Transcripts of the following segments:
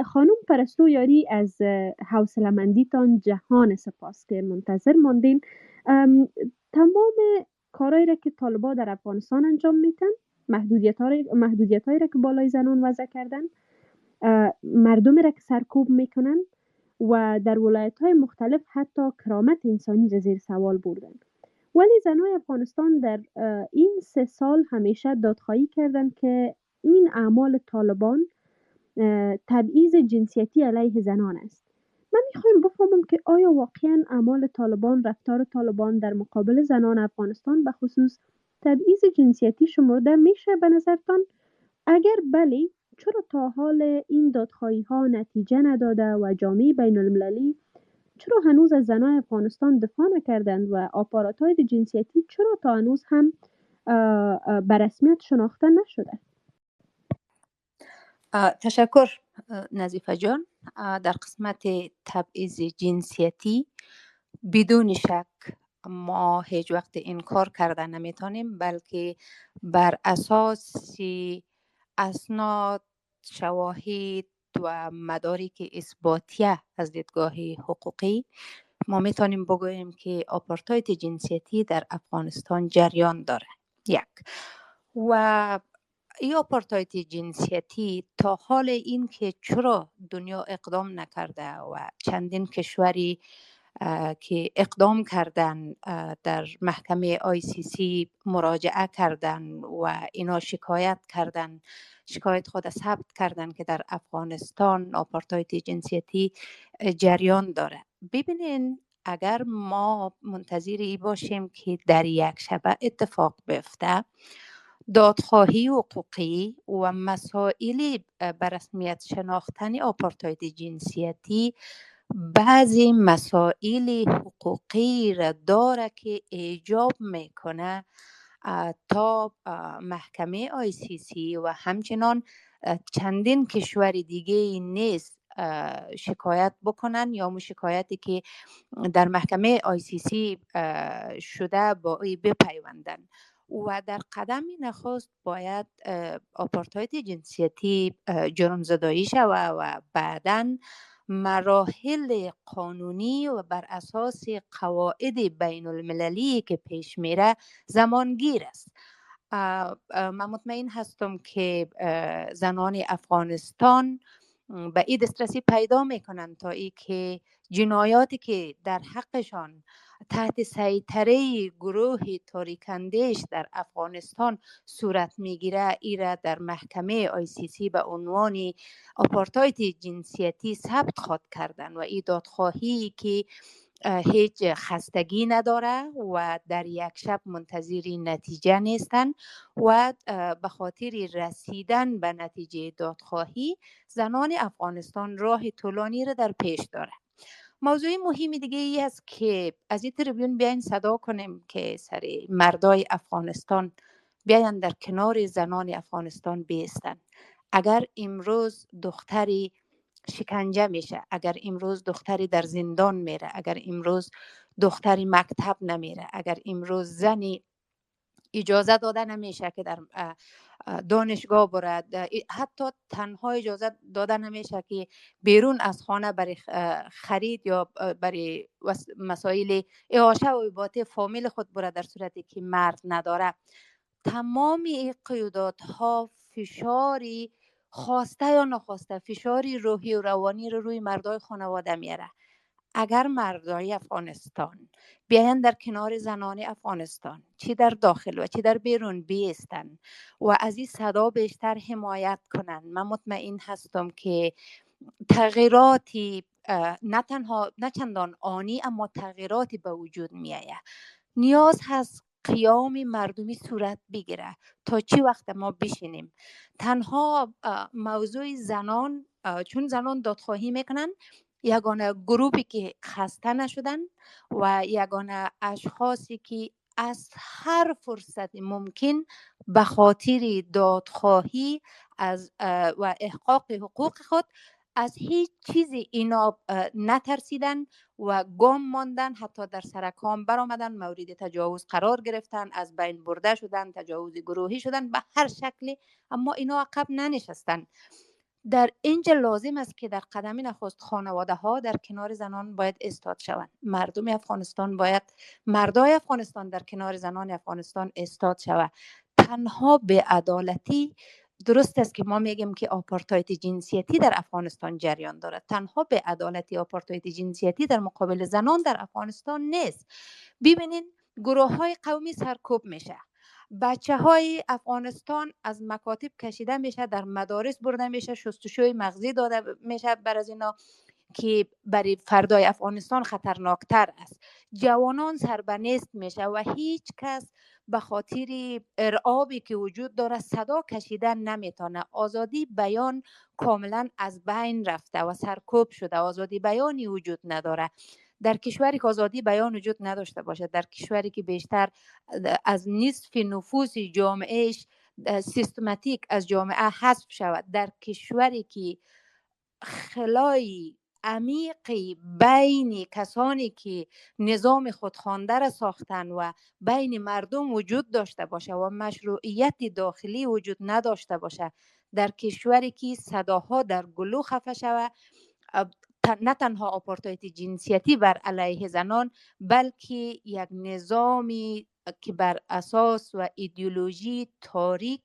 خانم پرستو یاری از حوصله‌مندیتان جهان سپاس که منتظر ماندین. تمام کارهایی را که طالبا در افغانستان انجام میتن، محدودیت هایی را که بالای زنان وضع کردن، مردمی را که سرکوب میکنن و در ولایت های مختلف حتی کرامت انسانی را زیر سوال بردن. ولی زنای افغانستان در این 3 سال همیشه دادخواهی کردند که این اعمال طالبان تبعیض جنسیتی علیه زنان است. من میخوایم بفهمم که آیا واقعا اعمال طالبان، رفتار طالبان در مقابل زنان افغانستان به خصوص تبعیض جنسیتی شمرده میشه به نظرتان؟ اگر بله، چرا تا حال این دادخواهی ها نتیجه نداده و جامعه بین المللی چرا هنوز از زنان افغانستان دفاع نکردند و آپاراتاید جنسیتی چرا تا هنوز هم به رسمیت شناخته نشده؟ تشکر نظیفه جان. در قسمت تبعیض جنسیتی بدون شک ما هیچ وقت انکار کرده نمیتونیم، بلکه بر اساس اسناد، شواهد و مدارک اثباتیه از دیدگاه حقوقی ما میتونیم بگوییم که آپارتاید جنسیتی در افغانستان جریان داره. یک، و این آپارتاید جنسیتی تا حال این که چرا دنیا اقدام نکرده و چندین کشوری که اقدام کردن در محکمه ICC مراجعه کردن و اینا شکایت خود ثبت کردن که در افغانستان آپارتاید جنسیتی جریان داره. ببینین، اگر ما منتظری باشیم که در یک شبه اتفاق بیفته، دادخواهی حقوقی و مسائل به رسمیت شناختن آپارتاید جنسیتی بعضی مسائل حقوقی را داره که ایجاب میکنه تا محکمه ICC و همچنان چندین کشور دیگه نیز شکایت بکنن یا شکایتی که در محکمه ICC شده با ای بپیوندن. و در قدم نخست باید آپارتاید جنسیتی جرمزدایی شود و بعداً مراحل قانونی و بر اساس قواعد بین المللی که پیش میره زمانگیر است. من مطمئن هستم که زنان افغانستان به این دسترسی پیدا میکنن تا ای که جنایاتی که در حقشان تحت سیطره گروه تاریکندهش در افغانستان صورت میگیره، ایره در محکمه ICC به عنوان آپارتاید جنسیتی ثبت خواد کردن و این دادخواهی که هیچ خستگی نداره و در یک شب منتظر نتیجه نیستن و به خاطر رسیدن به نتیجه دادخواهی زنان افغانستان راه طولانی را در پیش داره. موضوع مهمی دیگه ای است که از این تریبیون بیاین صدا کنیم که سر مردای افغانستان بیاین در کنار زنان افغانستان بیستن. اگر امروز دختری شکنجه میشه، اگر امروز دختری در زندان میره، اگر امروز دختری مکتب نمیره، اگر امروز زنی اجازه داده نمیشه که در دانشگاه برد، حتی تنها اجازه داده نمیشه که بیرون از خانه برای خرید یا برای مسائل اعاشه و ایبات فامیل خود برد در صورتی که مرد نداره. تمام این قیوداتها فشاری خواسته یا نخواسته، فشاری روحی و روانی رو روی مردای خانواده میاره. اگر مردای افغانستان بیاین در کنار زنان افغانستان، چی در داخل و چی در بیرون بیستن و از این صدا بیشتر حمایت کنن، من مطمئن هستم که تغییراتی نه چندان آنی اما تغییراتی به وجود میآید. نیاز هست قیام مردمی صورت بگیره. تا چی وقت ما بشینیم؟ تنها موضوع زنان، چون زنان دادخواهی میکنن، یگانه گروهی که خسته نشدن و یگانه اشخاصی که از هر فرصت ممکن به خاطر دادخواهی از و احقاق حقوق خود از هیچ چیزی اینا نترسیدن و گم ماندن، حتی در سر کام برآمدن، مورد تجاوز قرار گرفتن، از بین برده شدن، تجاوز گروهی شدن به هر شکلی، اما اینا عقب ننشستن. در اینجا لازم است که در قدم نخست خانواده ها در کنار زنان باید ایستاد شوند. مردم افغانستان باید، مردای افغانستان در کنار زنان افغانستان ایستاد شود. تنها به عدالتی، درست است که ما میگیم که آپارتاید جنسیتی در افغانستان جریان دارد، تنها به عدالتی آپارتاید جنسیتی در مقابل زنان در افغانستان نیست. ببینین گروه های قومی سرکوب میشه، بچه های افغانستان از مکاتب کشیده میشه، در مدارس برده میشه، شستشوی مغزی داده میشه بر از اینا که برای فردای افغانستان خطرناکتر است. جوانان سربنیست میشه و هیچ کس به خاطر ارعابی که وجود داره صدا کشیدن نمیتونه. آزادی بیان کاملا از بین رفته و سرکوب شده، آزادی بیانی وجود نداره. در کشوری که آزادی بیان وجود نداشته باشه، در کشوری که بیشتر از نصف نفوس جامعهش سیستماتیک از جامعه حذف شود، در کشوری که خلای عمیقی بین کسانی که نظام خودخوانده را ساختن و بین مردم وجود داشته باشه و مشروعیت داخلی وجود نداشته باشه، در کشوری که صداها در گلو خفه شود، نه تنها آپارتاید جنسیتی بر علیه زنان، بلکه یک نظامی که بر اساس و ایدئولوژی تاریک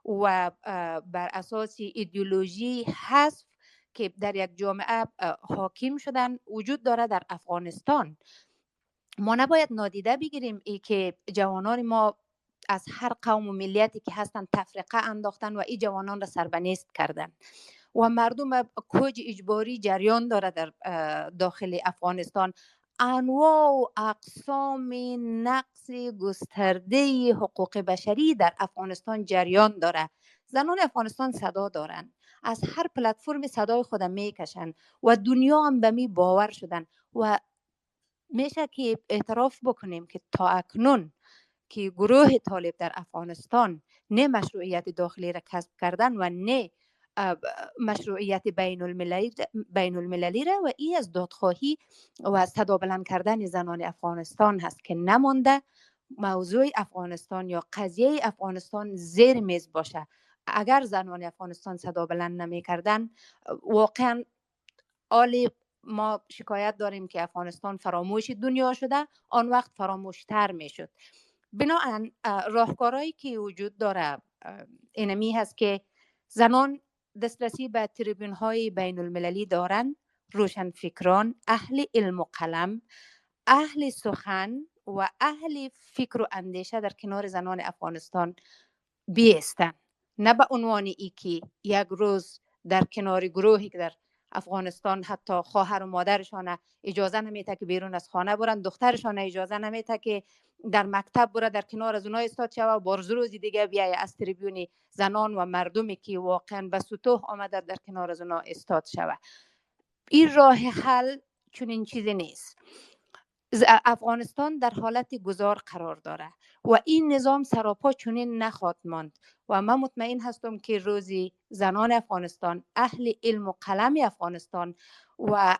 و بر اساس ایدئولوژی حذف که در یک جامعه حاکم شدن وجود داره در افغانستان. ما نباید نادیده بگیریم ای که جوانان ما از هر قوم و ملیتی که هستن تفرقه انداختن و این جوانان را سربنیست کردن و مردم کوج اجباری جریان داره در داخل افغانستان. انواع و اقسام نقض گسترده حقوق بشری در افغانستان جریان داره. زنان افغانستان صدا دارن، از هر پلتفرم صدای خود میکشن و دنیا هم به می باور شدن و میشه که اعتراف بکنیم که تا اکنون که گروه طالب در افغانستان نه مشروعیت داخلی را کسب کردن و نه مشروعیت بین المللی را، و ای از دادخواهی و صدا بلند کردن زنان افغانستان هست که نمانده موضوع افغانستان یا قضیه افغانستان زیر میز باشه. اگر زنان افغانستان صدا بلند نمی کردن، واقعا آلی ما شکایت داریم که افغانستان فراموش دنیا شده، آن وقت فراموشتر می شد. بنابراین راهکارهایی که وجود داره اینمی هست که زنان دسترسی به تریبون های بین المللی دارن، روشنفکران، اهل علم و قلم، اهل سخن و اهل فکر و اندیشه در کنار زنان افغانستان بیستن، نه به عنوان ای که یک روز در کنار گروهی که در افغانستان حتی خواهر و مادرشان اجازه نمیده که بیرون از خانه برن، دخترشان اجازه نمیده که در مکتب بره در کنار از اونها استاد شوه و بارز روزی دیگه بیای از تریبیون زنان و مردمی که واقعا به سطوح آمده در کنار از اونها استاد شوه. این راه حل چنین چیزی نیست. افغانستان در حالت گذار قرار داره و این نظام سراپا چنین نخواهد ماند و من مطمئن هستم که روزی زنان افغانستان، اهل علم و قلم افغانستان و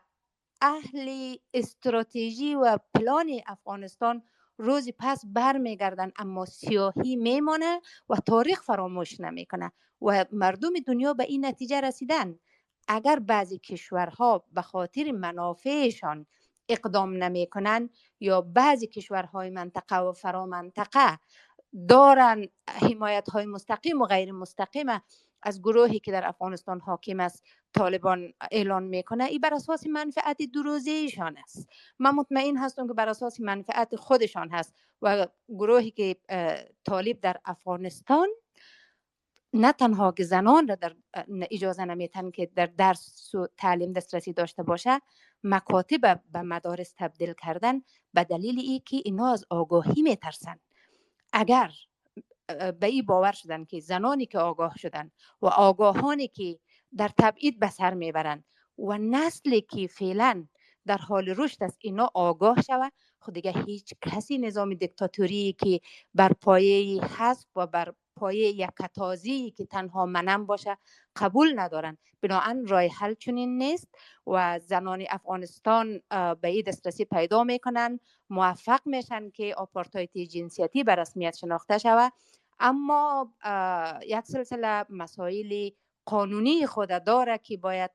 اهل استراتژی و پلان افغانستان روزی پس برمیگردن، اما سیاهی میمانه و تاریخ فراموش نمیکنه و مردم دنیا به این نتیجه رسیدن. اگر بعضی کشورها به خاطر منافعشان اقدام نمیکنن یا بعضی کشورهای منطقه و فرامنطقه دارن حمایت های مستقیم و غیر مستقیم از گروهی که در افغانستان حاکم است طالبان اعلان میکنه، این بر اساس منفعت دو روزه ایشان است. من مطمئن هستم که بر اساس منفعت خودشان هست و گروهی که طالب در افغانستان نه تنها که زنان را در اجازه نمیتن که در درس و تعلیم دسترسی داشته باشه، مکاتب به مدارس تبدیل کردن به دلیل ای که اینا از آگاهی میترسن. اگر به این باور شدن که زنانی که آگاه شدن و آگاهانی که در تبعید به سر میبرن و نسلی که فعلا در حال رشد است اینا آگاه شود، خود دیگه هیچ کسی نظام دیکتاتوری که بر پایه حذف و بر پایه یک کتازی که تنها منم باشه قبول ندارن. بنابراین راه حل چنین نیست و زنان افغانستان به این دسترسی پیدا میکنن، موفق میشن که آپارتاید جنسیتی به رسمیت شناخته شود. اما یک سلسله مسائل قانونی خود داره که باید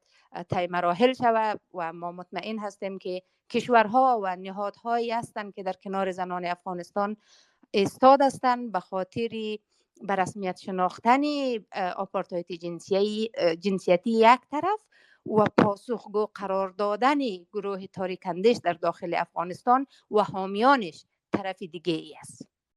طی مراحل شود و ما مطمئن هستیم که کشورها و نهادهایی هستند که در کنار زنان افغانستان ایستاد هستند به خاطر به رسمیت شناختن آپارتاید جنسیتی یک طرف و پاسخگو قرار دادن گروه تاریک اندیش در داخل افغانستان و حامیانش طرف دیگه ای است.